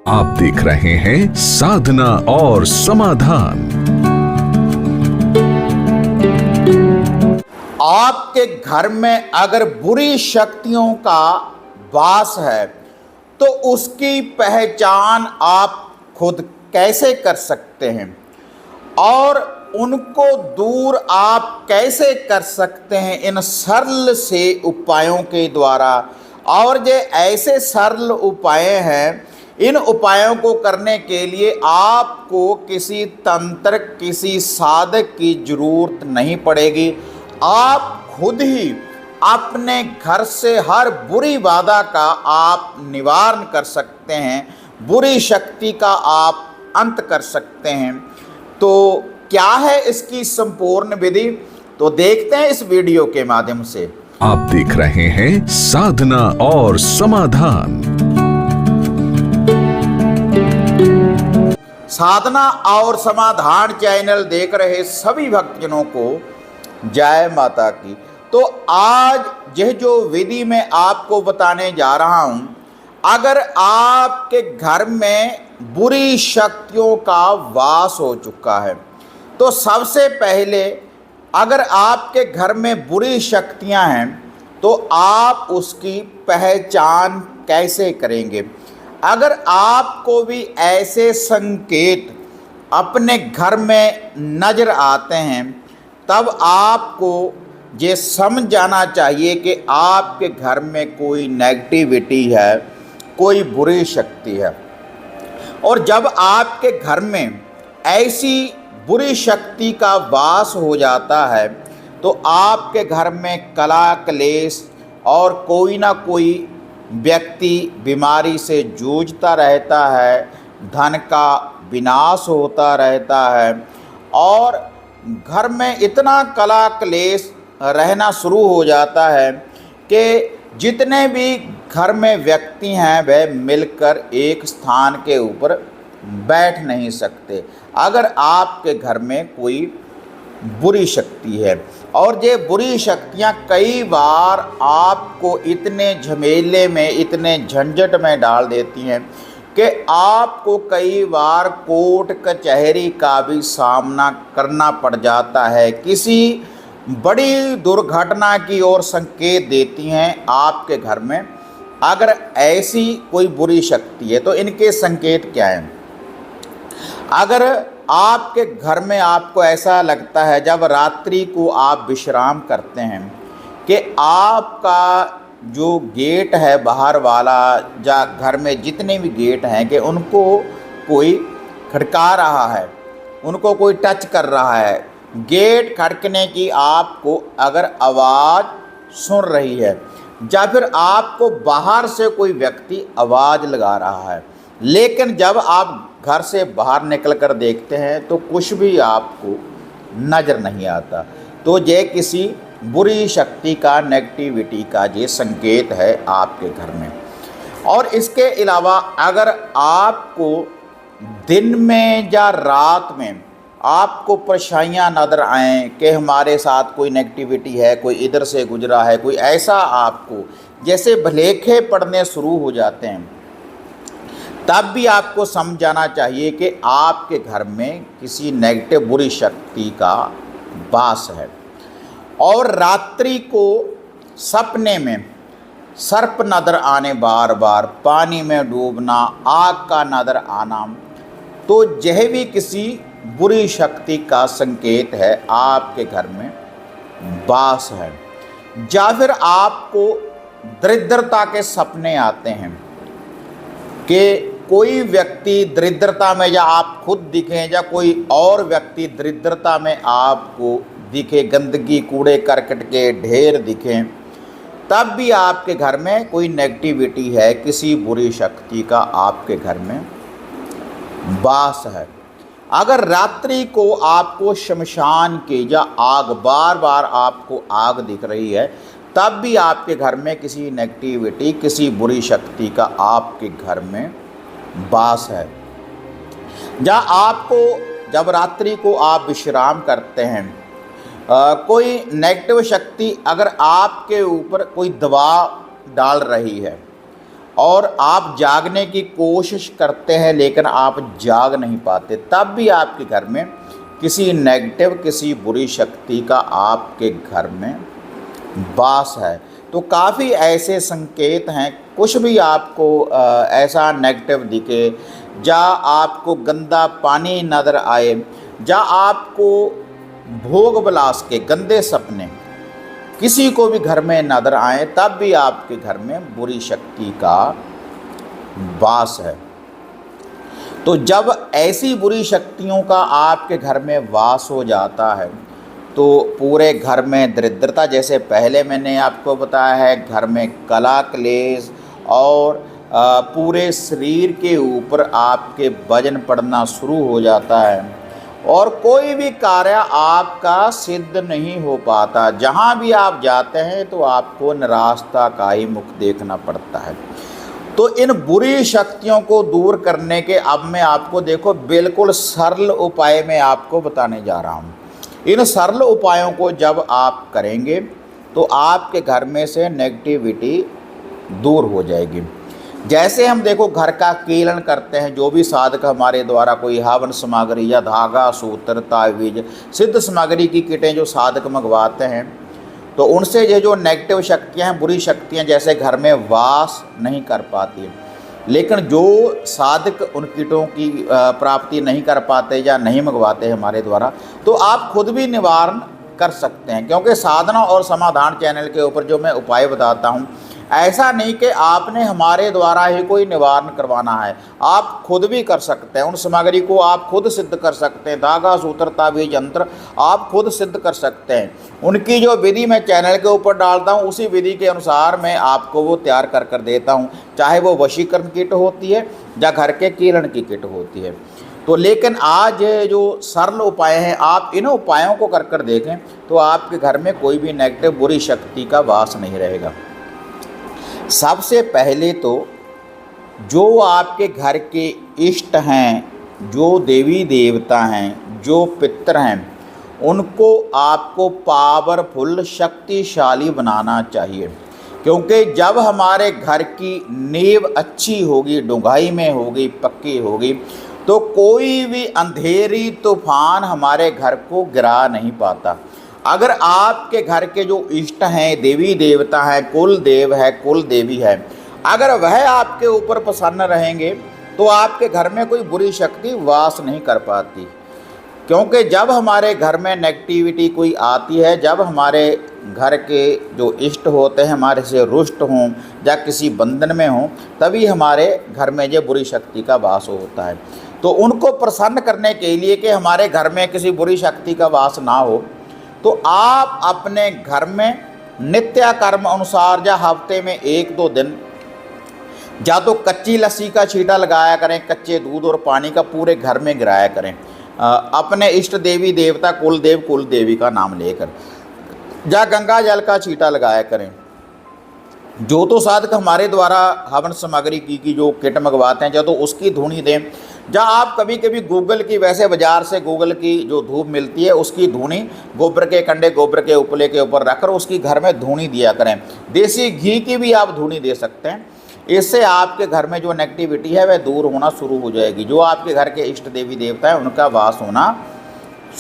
आप देख रहे हैं साधना और समाधान। आपके घर में अगर बुरी शक्तियों का वास है तो उसकी पहचान आप खुद कैसे कर सकते हैं और उनको दूर आप कैसे कर सकते हैं इन सरल से उपायों के द्वारा। और ये ऐसे सरल उपाय हैं, इन उपायों को करने के लिए आपको किसी तंत्र किसी साधक की जरूरत नहीं पड़ेगी। आप खुद ही अपने घर से हर बुरी बाधा का आप निवारण कर सकते हैं, बुरी शक्ति का आप अंत कर सकते हैं। तो क्या है इसकी संपूर्ण विधि, तो देखते हैं इस वीडियो के माध्यम से। आप देख रहे हैं साधना और समाधान। साधना और समाधान चैनल देख रहे सभी भक्तजनों को जय माता की। तो आज यह जो विधि मैं आपको बताने जा रहा हूं, अगर आपके घर में बुरी शक्तियों का वास हो चुका है तो सबसे पहले अगर आपके घर में बुरी शक्तियां हैं तो आप उसकी पहचान कैसे करेंगे। अगर आपको भी ऐसे संकेत अपने घर में नज़र आते हैं तब आपको ये समझ जाना चाहिए कि आपके घर में कोई नेगेटिविटी है, कोई बुरी शक्ति है। और जब आपके घर में ऐसी बुरी शक्ति का वास हो जाता है तो आपके घर में कला क्लेश और कोई ना कोई व्यक्ति बीमारी से जूझता रहता है, धन का विनाश होता रहता है और घर में इतना कला क्लेश रहना शुरू हो जाता है कि जितने भी घर में व्यक्ति हैं वह मिलकर एक स्थान के ऊपर बैठ नहीं सकते अगर आपके घर में कोई बुरी शक्ति है। और ये बुरी शक्तियाँ कई बार आपको इतने झमेले में, इतने झंझट में डाल देती हैं कि आपको कई बार कोर्ट कचहरी का भी सामना करना पड़ जाता है। किसी बड़ी दुर्घटना की ओर संकेत देती हैं आपके घर में अगर ऐसी कोई बुरी शक्ति है। तो इनके संकेत क्या हैं? अगर आपके घर में आपको ऐसा लगता है जब रात्रि को आप विश्राम करते हैं कि आपका जो गेट है बाहर वाला या घर में जितने भी गेट हैं कि उनको कोई खड़का रहा है, उनको कोई टच कर रहा है, गेट खड़कने की आपको अगर आवाज़ सुन रही है या फिर आपको बाहर से कोई व्यक्ति आवाज़ लगा रहा है, लेकिन जब आप घर से बाहर निकल कर देखते हैं तो कुछ भी आपको नज़र नहीं आता, तो ये किसी बुरी शक्ति का, नेगेटिविटी का ये संकेत है आपके घर में। और इसके अलावा अगर आपको दिन में या रात में आपको परेशानियां नज़र आएँ कि हमारे साथ कोई नेगेटिविटी है, कोई इधर से गुजरा है, कोई ऐसा आपको जैसे भलेखे पड़ने शुरू हो जाते हैं, तब भी आपको समझ जाना चाहिए कि आपके घर में किसी नेगेटिव बुरी शक्ति का वास है। और रात्रि को सपने में सर्प नज़र आने, बार बार पानी में डूबना, आग का नज़र आना, तो यह भी किसी बुरी शक्ति का संकेत है आपके घर में वास है। या फिर आपको दरिद्रता के सपने आते हैं कि कोई व्यक्ति दरिद्रता में या आप खुद दिखें या कोई और व्यक्ति दरिद्रता में आपको दिखे, गंदगी कूड़े करकट के ढेर दिखें, तब भी आपके घर में कोई नेगेटिविटी है, किसी बुरी शक्ति का आपके घर में वास है। अगर रात्रि को आपको शमशान के या आग, बार बार आपको आग दिख रही है, तब भी आपके घर में किसी नेगेटिविटी, किसी बुरी शक्ति का आपके घर में वास है। या आपको जब रात्रि को आप विश्राम करते हैं कोई नेगेटिव शक्ति अगर आपके ऊपर कोई दबाव डाल रही है और आप जागने की कोशिश करते हैं लेकिन आप जाग नहीं पाते, तब भी आपके घर में किसी नेगेटिव, किसी बुरी शक्ति का आपके घर में वास है। तो काफ़ी ऐसे संकेत हैं, कुछ भी आपको ऐसा नेगेटिव दिखे, या आपको गंदा पानी नज़र आए, या आपको भोग विलास के गंदे सपने किसी को भी घर में नज़र आए, तब भी आपके घर में बुरी शक्ति का वास है। तो जब ऐसी बुरी शक्तियों का आपके घर में वास हो जाता है तो पूरे घर में दरिद्रता, जैसे पहले मैंने आपको बताया है, घर में कला क्लेश और पूरे शरीर के ऊपर आपके वजन पड़ना शुरू हो जाता है और कोई भी कार्य आपका सिद्ध नहीं हो पाता। जहाँ भी आप जाते हैं तो आपको निराशा का ही मुख देखना पड़ता है। तो इन बुरी शक्तियों को दूर करने के अब मैं आपको देखो बिल्कुल सरल उपाय मैं आपको बताने जा रहा हूँ। इन सरल उपायों को जब आप करेंगे तो आपके घर में से नेगेटिविटी दूर हो जाएगी। जैसे हम देखो घर का कीलन करते हैं, जो भी साधक हमारे द्वारा कोई हवन सामग्री या धागा, सूत्र, तावीज, सिद्ध सामग्री की किटें जो साधक मंगवाते हैं, तो उनसे ये जो नेगेटिव शक्तियाँ हैं, बुरी शक्तियाँ जैसे घर में वास नहीं कर पाती। लेकिन जो साधक उन किटों की प्राप्ति नहीं कर पाते या नहीं मंगवाते हैं हमारे द्वारा, तो आप खुद भी निवारण कर सकते हैं। क्योंकि साधना और समाधान चैनल के ऊपर जो मैं उपाय बताता हूँ, ऐसा नहीं कि आपने हमारे द्वारा ही कोई निवारण करवाना है, आप खुद भी कर सकते हैं। उन सामग्री को आप खुद सिद्ध कर सकते हैं, धागा, सूत्र, ताबीज, यंत्र आप खुद सिद्ध कर सकते हैं। उनकी जो विधि मैं चैनल के ऊपर डालता हूँ, उसी विधि के अनुसार मैं आपको वो तैयार कर देता हूँ, चाहे वो वशीकरण किट होती है या घर के कीलन की किट होती है। तो लेकिन आज जो सरल उपाय हैं, आप इन उपायों को कर देखें तो आपके घर में कोई भी नेगेटिव बुरी शक्ति का वास नहीं रहेगा। सबसे पहले तो जो आपके घर के इष्ट हैं, जो देवी देवता हैं, जो पितर हैं, उनको आपको पावरफुल, शक्तिशाली बनाना चाहिए। क्योंकि जब हमारे घर की नींव अच्छी होगी, डूंघाई में होगी, पक्की होगी, तो कोई भी अंधेरी तूफान हमारे घर को गिरा नहीं पाता। अगर आपके घर के जो इष्ट हैं, देवी देवता हैं, कुल देव है, कुल देवी है, अगर वह आपके ऊपर प्रसन्न रहेंगे तो आपके घर में कोई बुरी शक्ति वास नहीं कर पाती। क्योंकि जब हमारे घर में नेगेटिविटी कोई आती है, जब हमारे घर के जो इष्ट होते हैं हमारे से रुष्ट हों या किसी बंधन में हों, तभी हमारे घर में ये बुरी शक्ति का वास होता है। तो उनको प्रसन्न करने के लिए कि हमारे घर में किसी बुरी शक्ति का वास ना हो, तो आप अपने घर में नित्य कर्म अनुसार या हफ्ते में 1-2 दिन या तो कच्ची लस्सी का छींटा लगाया करें, कच्चे दूध और पानी का पूरे घर में गिराया करें, अपने इष्ट देवी देवता, कुल देव, कुल देवी का नाम लेकर, या गंगा जल का छींटा लगाया करें। जो तो साधक हमारे द्वारा हवन सामग्री की जो किट मंगवाते हैं, या तो उसकी धूनी दें, या आप कभी कभी गूगल की, वैसे बाज़ार से गूगल की जो धूप मिलती है उसकी धूनी गोबर के कंडे, गोबर के उपले के ऊपर रखकर उसकी घर में धूनी दिया करें। देसी घी की भी आप धूनी दे सकते हैं। इससे आपके घर में जो नेगेटिविटी है वह दूर होना शुरू हो जाएगी। जो आपके घर के इष्ट देवी देवता हैं उनका वास होना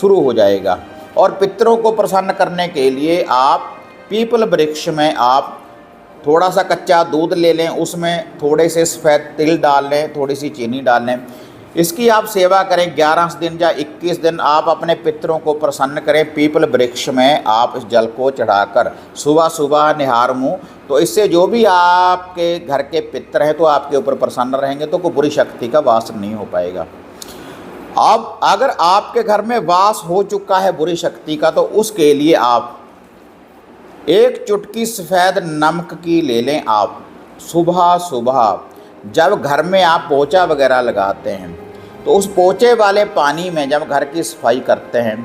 शुरू हो जाएगा। और पितरों को प्रसन्न करने के लिए आप पीपल वृक्ष में आप थोड़ा सा कच्चा दूध ले लें, उसमें थोड़े से सफ़ेद तिल डाल लें, थोड़ी सी चीनी डाल लें, इसकी आप सेवा करें। 11 दिन या 21 दिन आप अपने पितरों को प्रसन्न करें। पीपल वृक्ष में आप इस जल को चढ़ाकर सुबह सुबह निहार मुँह, तो इससे जो भी आपके घर के पितर हैं तो आपके ऊपर प्रसन्न रहेंगे, तो कोई बुरी शक्ति का वास नहीं हो पाएगा। अब अगर आपके घर में वास हो चुका है बुरी शक्ति का, तो उसके लिए आप 1 चुटकी सफ़ेद नमक की ले लें। आप सुबह सुबह जब घर में आप पोछा वगैरह लगाते हैं, तो उस पोछे वाले पानी में जब घर की सफाई करते हैं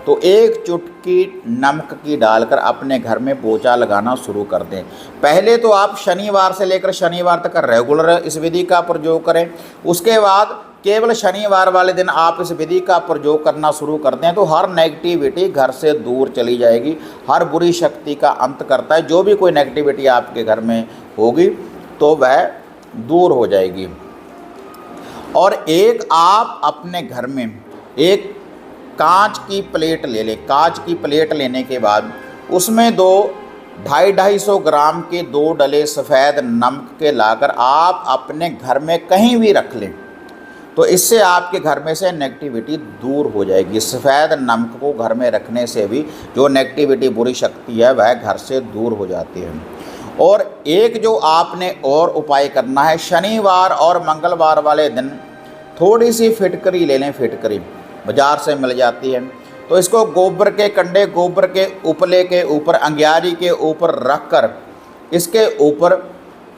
तो 1 चुटकी नमक की डालकर अपने घर में पोछा लगाना शुरू कर दें। पहले तो आप शनिवार से लेकर शनिवार तक रेगुलर इस विधि का प्रयोग करें। उसके बाद केवल शनिवार वाले दिन आप इस विधि का प्रयोग करना शुरू कर दें, तो हर नेगेटिविटी घर से दूर चली जाएगी। हर बुरी शक्ति का अंत करता है। जो भी कोई नेगेटिविटी आपके घर में होगी तो वह दूर हो जाएगी। और एक आप अपने घर में एक कांच की प्लेट ले लें। कांच की प्लेट लेने के बाद उसमें 250-250 ग्राम के 2 डले सफ़ेद नमक के लाकर आप अपने घर में कहीं भी रख लें, तो इससे आपके घर में से नेगेटिविटी दूर हो जाएगी। सफ़ेद नमक को घर में रखने से भी जो नेगेटिविटी, बुरी शक्ति है, वह घर से दूर हो जाती है। और एक जो आपने और उपाय करना है, शनिवार और मंगलवार वाले दिन थोड़ी सी फिटकरी ले लें। फिटकरी बाज़ार से मिल जाती है, तो इसको गोबर के कंडे, गोबर के उपले के ऊपर, अंगियारी के ऊपर रख कर इसके ऊपर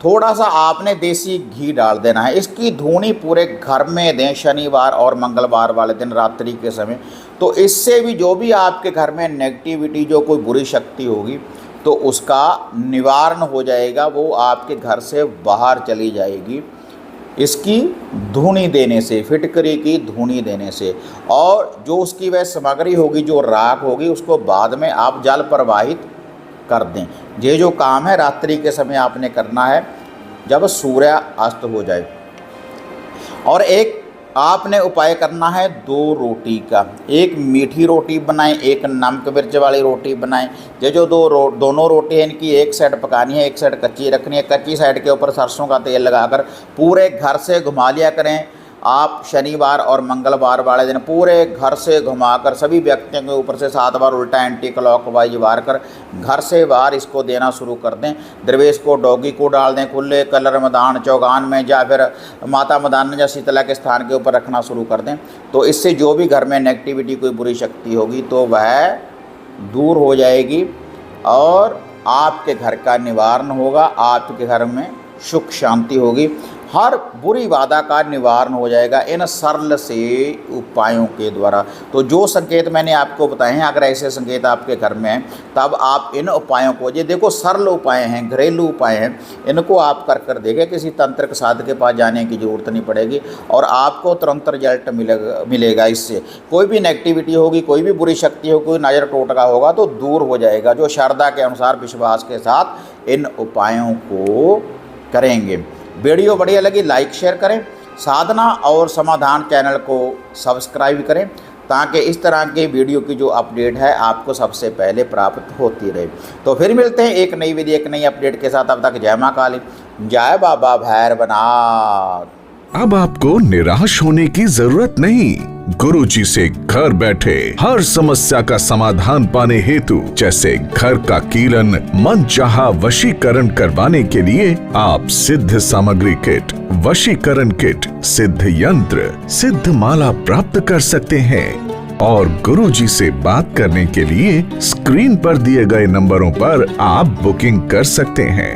थोड़ा सा आपने देसी घी डाल देना है। इसकी धूनी पूरे घर में दें शनिवार और मंगलवार वाले दिन रात्रि के समय। तो इससे भी जो भी आपके घर में नेगेटिविटी, जो कोई बुरी शक्ति होगी, तो उसका निवारण हो जाएगा, वो आपके घर से बाहर चली जाएगी इसकी धूनी देने से, फिटकरी की धूनी देने से। और जो उसकी वह सामग्री होगी, जो राख होगी, उसको बाद में आप जल प्रवाहित कर दें। ये जो काम है रात्रि के समय आपने करना है, जब सूर्य अस्त हो जाए। और एक आपने उपाय करना है 2 रोटी का। एक मीठी रोटी बनाएं, एक नमक मिर्च वाली रोटी बनाएं। ये जो दोनों रोटी हैं, इनकी एक साइड पकानी है, एक साइड कच्ची रखनी है। कच्ची साइड के ऊपर सरसों का तेल लगाकर पूरे घर से घुमा लिया करें। आप शनिवार और मंगलवार वाले दिन पूरे घर से घुमाकर सभी व्यक्तियों के ऊपर से 7 बार उल्टा एंटी क्लॉकवाइज वार कर घर से बाहर इसको देना शुरू कर दें। दरवेश को, डॉगी को डाल दें, खुले कलर मैदान, चौगान में, या फिर माता मैदान या शीतला के स्थान के ऊपर रखना शुरू कर दें। तो इससे जो भी घर में नेगेटिविटी, कोई बुरी शक्ति होगी, तो वह दूर हो जाएगी और आपके घर का निवारण होगा। आपके घर में सुख शांति होगी, हर बुरी बाधा का निवारण हो जाएगा इन सरल से उपायों के द्वारा। तो जो संकेत मैंने आपको बताए हैं, अगर ऐसे संकेत आपके घर में हैं, तब आप इन उपायों को, ये देखो सरल उपाय हैं, घरेलू उपाय हैं, इनको आप कर देखें। किसी तंत्रिक साधक के पास जाने की ज़रूरत नहीं पड़ेगी और आपको तुरंत रिजल्ट मिलेगा। इससे कोई भी नेगेटिविटी होगी, कोई भी बुरी शक्ति होगी, कोई नज़र टोटका होगा, तो दूर हो जाएगा। जो श्रद्धा के अनुसार, विश्वास के साथ इन उपायों को करेंगे। वीडियो बढ़िया लगी लाइक शेयर करें, साधना और समाधान चैनल को सब्सक्राइब करें, ताकि इस तरह के वीडियो की जो अपडेट है आपको सबसे पहले प्राप्त होती रहे। तो फिर मिलते हैं एक नई वीडियो, एक नई अपडेट के साथ। तब तक जय मां काली, जय बाबा भैरवनाथ। अब आपको निराश होने की जरूरत नहीं। गुरुजी से घर बैठे हर समस्या का समाधान पाने हेतु, जैसे घर का कीलन, मनचाहा वशीकरण करवाने के लिए आप सिद्ध सामग्री किट, वशीकरण किट, सिद्ध यंत्र, सिद्ध माला प्राप्त कर सकते हैं। और गुरुजी से बात करने के लिए स्क्रीन पर दिए गए नंबरों पर आप बुकिंग कर सकते हैं।